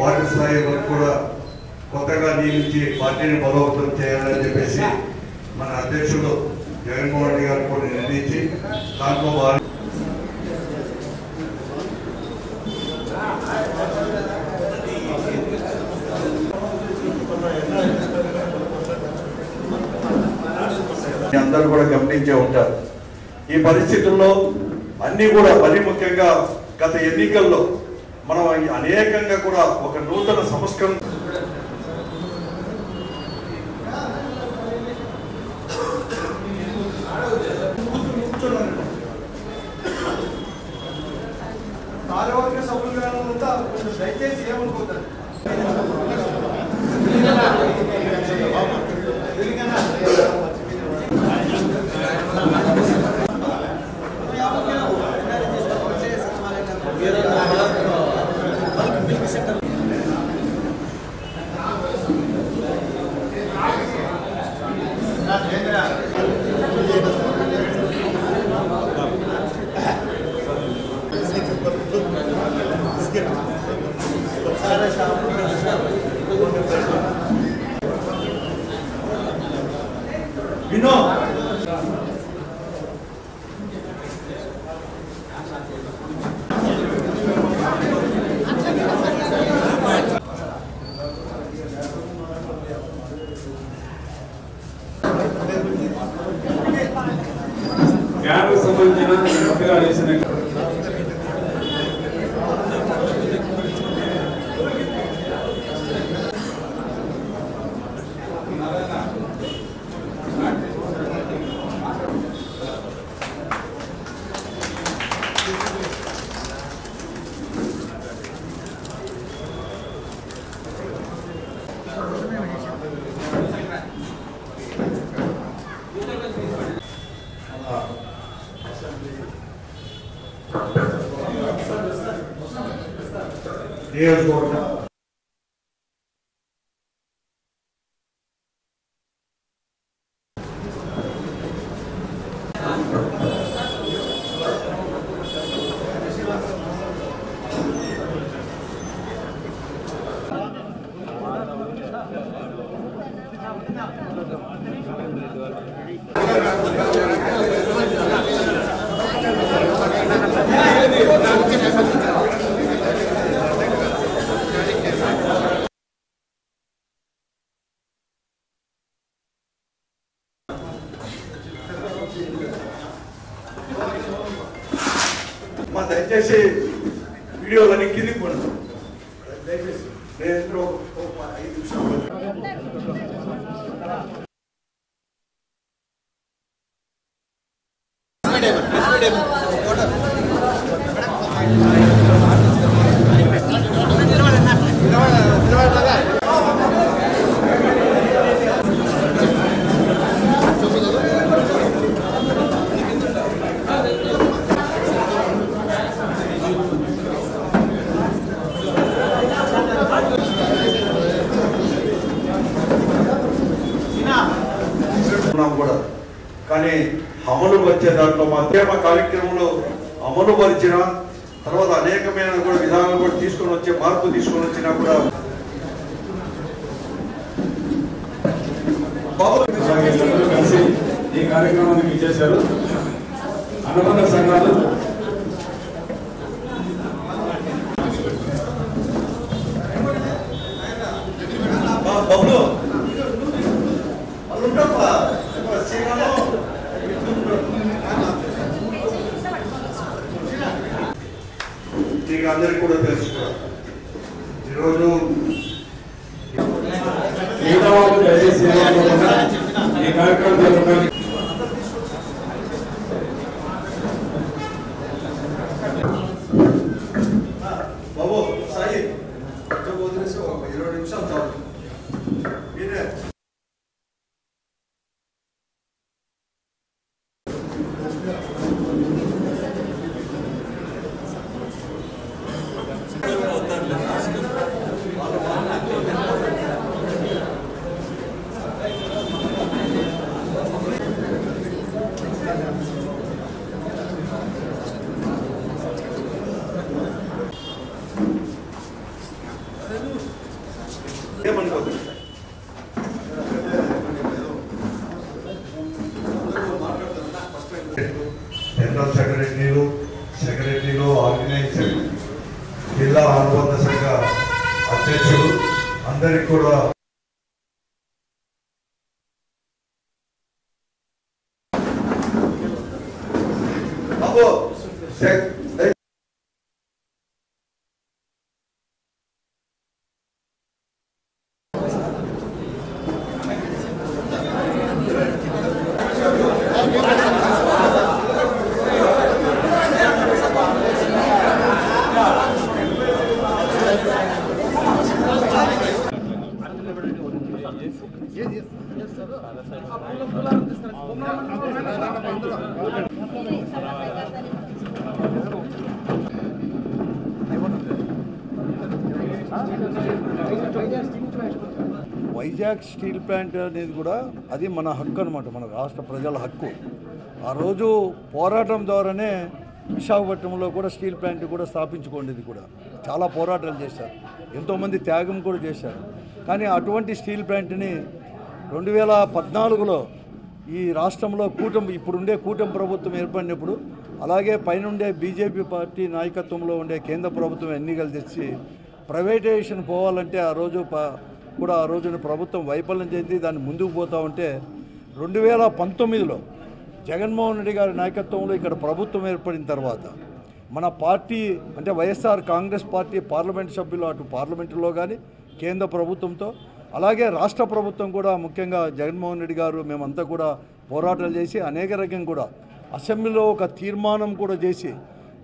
Ward స్థాయి వరకు కూడా కొత్తగా నియమించి పార్టీని బలోపేతం చేయాలని చెప్పేసి మన అధ్యక్షుడు జగన్మోహన్ రెడ్డి గారు కూడా నిర్ణయించి దాంట్లో అందరూ కూడా గమనించే ఉంటారు. ఈ పరిస్థితుల్లో అన్ని కూడా మరీ ముఖ్యంగా గత ఎన్నికల్లో మనం అనేకంగా కూడా ఒక నూతన సంస్కరణ కార్యవర్గ సభ్యులుగా దయచేసి ఏమనుకుంటారు వినో గ్యాప్ సంబంధించిన కొత్తగా వేసిన నియోజకవర్గం దయచేసి వీడియోలన్నీ కిందికి పోండి. దయచేసి నేను 5 నిమిషాలు కూడా కానీ అమలు పరిచే దాంట్లో మధ్యమ కార్యక్రమంలో అమలు పరిచిన తర్వాత అనేకమైన కూడా విధానాలు కూడా తీసుకొని వచ్చే మార్పు తీసుకొని వచ్చినా కూడా కలిసి ఈ కార్యక్రమానికి ఇచ్చేశారు. అనుబంధ సంఘాలు బాబు మీకు అందరికీ కూడా తెలుసు కూడా ఈరోజు ఈ కార్యక్రమం బాబు సాయి వదిలేసి ఒక 20 నిమిషాలు చాలు మీరే ఏమనుకోదు జనరల్ సెక్రటరీలు ఆర్గనైజర్ జిల్లా అనుబంధ సంఘ అధ్యక్షులు అందరికి కూడా బాబు వైజాగ్ స్టీల్ ప్లాంట్ అనేది కూడా అది మన హక్కు అనమాట, మన రాష్ట్ర ప్రజల హక్కు. ఆ రోజు పోరాటం ద్వారానే విశాఖపట్నంలో కూడా స్టీల్ ప్లాంట్ కూడా స్థాపించుకోండి. కూడా చాలా పోరాటాలు చేశారు, ఎంతోమంది త్యాగం కూడా చేశారు. కానీ అటువంటి స్టీల్ ప్లాంట్ని 2014లో ఈ రాష్ట్రంలో ఇప్పుడుండే కూటమి ప్రభుత్వం ఏర్పడినప్పుడు, అలాగే పైనుండే బీజేపీ పార్టీ నాయకత్వంలో ఉండే కేంద్ర ప్రభుత్వం ఎన్నికలు తెచ్చి ప్రైవేటైజేషన్ పోవాలంటే ఆ రోజున ప్రభుత్వం వైఫల్యం చెంది దాన్ని ముందుకు పోతూ ఉంటే 2019లో జగన్మోహన్ రెడ్డి గారి నాయకత్వంలో ఇక్కడ ప్రభుత్వం ఏర్పడిన తర్వాత మన పార్టీ అంటే వైఎస్ఆర్ కాంగ్రెస్ పార్టీ పార్లమెంట్ సభ్యులు అటు పార్లమెంటులో కానీ కేంద్ర ప్రభుత్వంతో అలాగే రాష్ట్ర ప్రభుత్వం కూడా ముఖ్యంగా జగన్మోహన్ రెడ్డి గారు మేమంతా కూడా పోరాటాలు చేసి అనేక రకం కూడా అసెంబ్లీలో ఒక తీర్మానం కూడా చేసి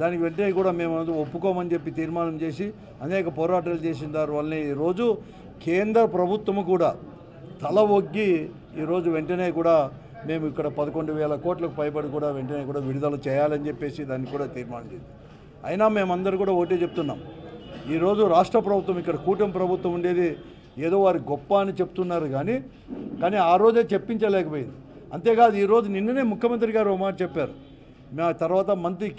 దానికి వెంటనే కూడా మేము ఒప్పుకోమని చెప్పి తీర్మానం చేసి అనేక పోరాటాలు చేసిన దానివల్లనే ఈరోజు కేంద్ర ప్రభుత్వము కూడా తల ఒగ్గి ఈరోజు వెంటనే కూడా మేము ఇక్కడ 11,000 కోట్లకు పైబడి కూడా వెంటనే కూడా విడుదల చేయాలని చెప్పేసి దాన్ని కూడా తీర్మానం చేసింది. అయినా మేమందరూ కూడా ఒకటే చెప్తున్నాం, ఈరోజు రాష్ట్ర ప్రభుత్వం ఇక్కడ కూటమి ప్రభుత్వం ఉండేది ఏదో వారి గొప్ప అని చెప్తున్నారు కానీ ఆ రోజే చెప్పించలేకపోయింది. అంతేకాదు ఈరోజు నిన్ననే ముఖ్యమంత్రి గారు ఒక మాట చెప్పారు. మా తర్వాత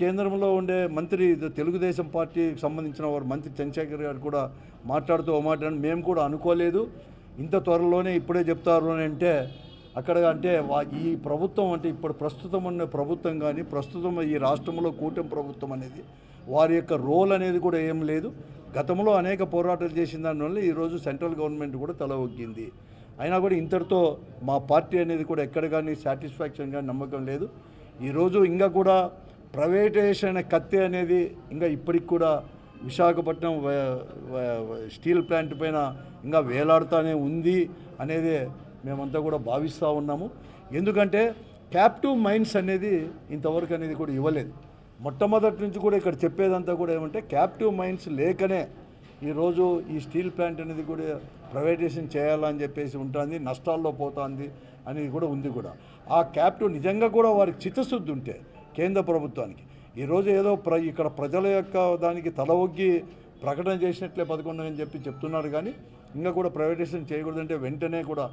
కేంద్రంలో ఉండే మంత్రి తెలుగుదేశం పార్టీకి సంబంధించిన వారు మంత్రి చంద్రశేఖర్ గారు కూడా మాట్లాడుతూ ఒక మాట మేము కూడా అనుకోలేదు ఇంత త్వరలోనే ఇప్పుడే చెప్తారు అని అంటే అక్కడ అంటే ఈ ప్రభుత్వం అంటే ఇప్పుడు ప్రస్తుతం ఉన్న ప్రభుత్వం కానీ ప్రస్తుతం ఈ రాష్ట్రంలో కూటమి ప్రభుత్వం అనేది వారి యొక్క రోల్ అనేది కూడా ఏం లేదు. గతంలో అనేక పోరాటాలు చేసిన దానివల్ల ఈరోజు సెంట్రల్ గవర్నమెంట్ కూడా తల ఒగ్గింది. అయినా కూడా ఇంతటితో మా పార్టీ అనేది కూడా ఎక్కడ కానీ సాటిస్ఫాక్షన్ కానీ నమ్మకం లేదు. ఈరోజు ఇంకా కూడా ప్రైవేటైజేషన్ కత్తి అనేది ఇంకా ఇప్పటికి కూడా విశాఖపట్నం స్టీల్ ప్లాంట్ పైన ఇంకా వేలాడుతూనే ఉంది అనేది మేమంతా కూడా భావిస్తూ ఉన్నాము. ఎందుకంటే క్యాప్టివ్ మైన్స్ అనేది ఇంతవరకు అనేది కూడా ఇవ్వలేదు. మొట్టమొదటి నుంచి కూడా ఇక్కడ చెప్పేదంతా కూడా ఏమంటే క్యాప్టివ్ మైన్స్ లేకనే ఈరోజు ఈ స్టీల్ ప్లాంట్ అనేది కూడా ప్రైవేటైజేషన్ చేయాలని చెప్పేసి ఉంటుంది, నష్టాల్లో పోతుంది అనేది కూడా ఉంది. కూడా ఆ క్యాప్టివ్ నిజంగా కూడా వారికి చిత్తశుద్ధి ఉంటే కేంద్ర ప్రభుత్వానికి ఈరోజు ఏదో ఇక్కడ ప్రజల యొక్క దానికి తల ఒగ్గి ప్రకటన చేసినట్లే 11 అని చెప్పి చెప్తున్నారు. కానీ ఇంకా కూడా ప్రైవేటైజేషన్ చేయకూడదంటే వెంటనే కూడా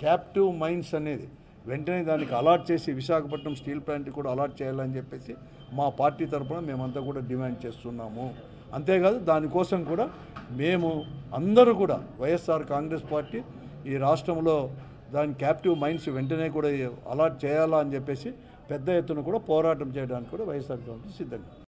క్యాప్టివ్ మైన్స్ అనేది వెంటనే దానికి అలాట్ చేసి విశాఖపట్నం స్టీల్ ప్లాంట్ కూడా అలాట్ చేయాలని చెప్పేసి మా పార్టీ తరఫున మేమంతా కూడా డిమాండ్ చేస్తున్నాము. అంతేకాదు దానికోసం కూడా మేము అందరూ కూడా వైఎస్ఆర్ కాంగ్రెస్ పార్టీ ఈ రాష్ట్రంలో దాని క్యాప్టివ్ మైన్స్ వెంటనే కూడా అలాట్ చేయాలా అని చెప్పేసి పెద్ద ఎత్తున కూడా పోరాటం చేయడానికి కూడా వైఎస్ఆర్ కాంగ్రెస్ సిద్ధంగా